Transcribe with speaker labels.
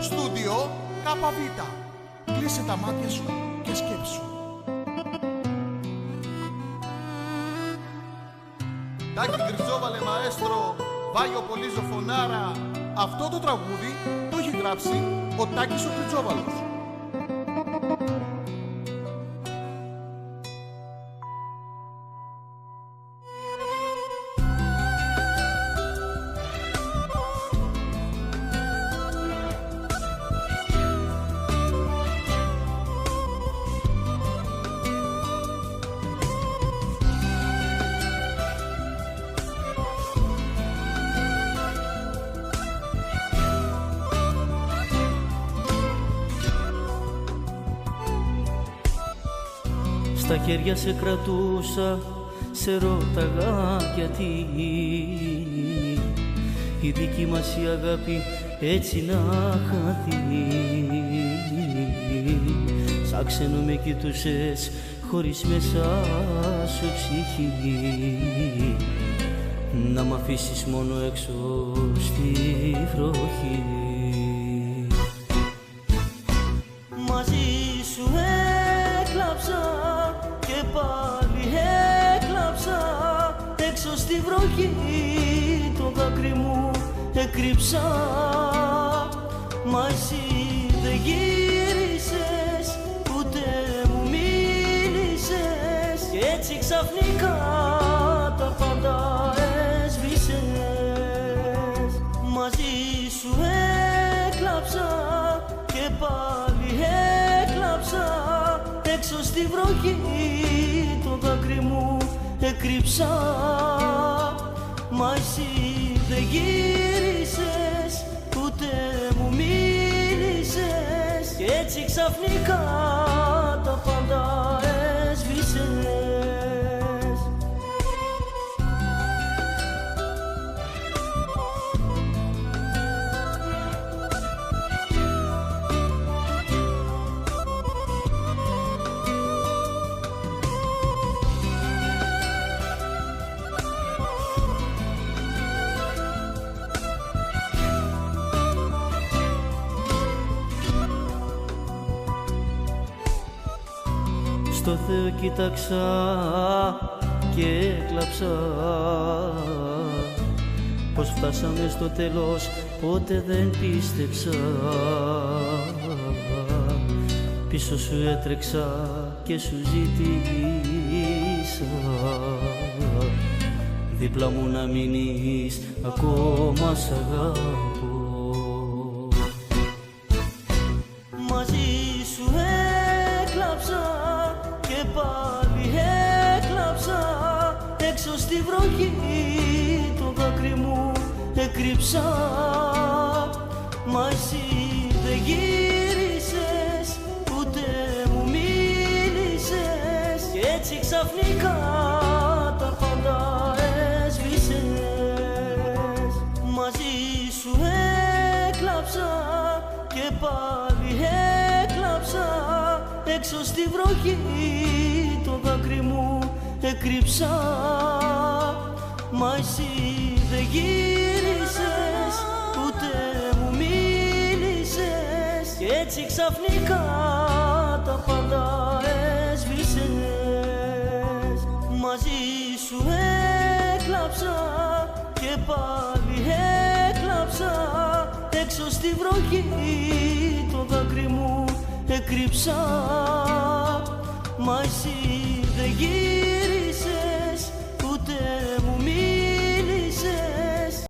Speaker 1: Στούντιο ΚΒ. Κλείσε τα μάτια σου και σκέψου. Τάκη Γκριζόβαλε μαέστρο, Βάγιο Πολύζο φωνάρα. Αυτό το τραγούδι το έχει γράψει ο Τάκης ο Γκριζόβαλος.
Speaker 2: Στα χέρια σε κρατούσα, σε ρώταγα γιατί η δική μας η αγάπη έτσι να χαθεί. Σαν ξένο με κοιτούσες χωρίς μέσα σου ψυχή, να μ' αφήσεις μόνο έξω στη βροχή. Μαζί σου έκλαψα και πάλι έκλαψα, έξω στη βροχή το δάκρυ μου έκρυψα. Μα εσύ δεν γύρισες, ούτε μου μίλησες, και έτσι ξαφνικά τα πάντα έσβησες. Μαζί σου έκλαψα και πάλι έκλαψα, έξω στη βροχή το δάκρυ μου έκρυψα. Μα εσύ δεν γύρισες, ούτε μου μίλησες, και έτσι ξαφνικά τα πάντα έσβησες. Στο Θεό κοίταξα και έκλαψα, πως φτάσαμε στο τέλος ποτέ δεν πίστεψα. Πίσω σου έτρεξα και σου ζήτησα δίπλα μου να μείνεις, ακόμα σ' αγαπώ. Μαζί σου έκλαψα και πάλι έκλαψα, έξω στη βροχή το δάκρυ μου έκρυψα. Μα εσύ δεν γύρισες, ούτε μου μίλησες, και έτσι ξαφνικά τα πάντα έσβησες. Μαζί σου έκλαψα και πάλι έκλαψα, έξω στη βροχή το δάκρυ μου έκρυψα. Μα εσύ δεν γύρισες, ούτε μου μίλησες, και έτσι ξαφνικά τα πάντα έσβησες. Μαζί σου έκλαψα και πάλι έκλαψα, έξω στη βροχή το δάκρυ μου έκρυψα. Μα εσύ δεν γύρισες,